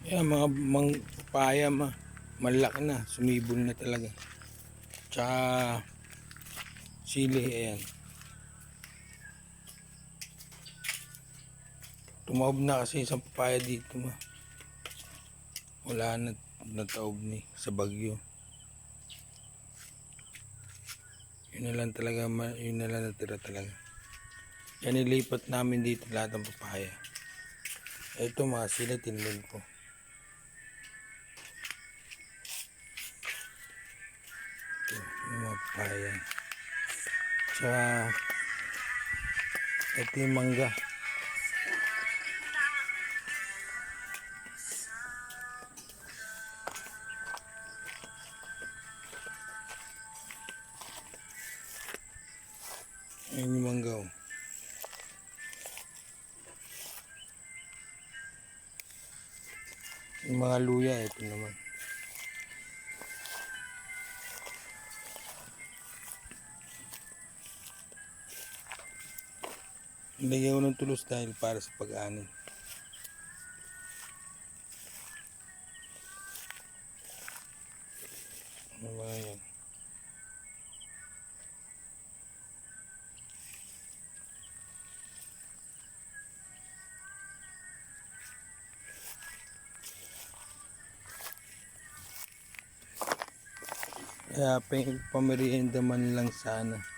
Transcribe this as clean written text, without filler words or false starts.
Ayan, mga papaya malaki na, sumibol na talaga. Tsaka sili, ayan. Tumaob na kasi isang papaya dito wala na, nataob ni sa bagyo. Yun na lang talaga, yun na lang natira talaga. Yan ilipat namin dito lahat ng papaya. Ito mga sila tinlog ko. Ito, yung mga papaya. Tsaka ito yung mangga. Ayan yung mangga, oh. Yung mga luya, ito naman. Nilagyan ko ng tulos dahil para sa pag-anin. Ano ba yan? Kaya pamerienda man lang sana.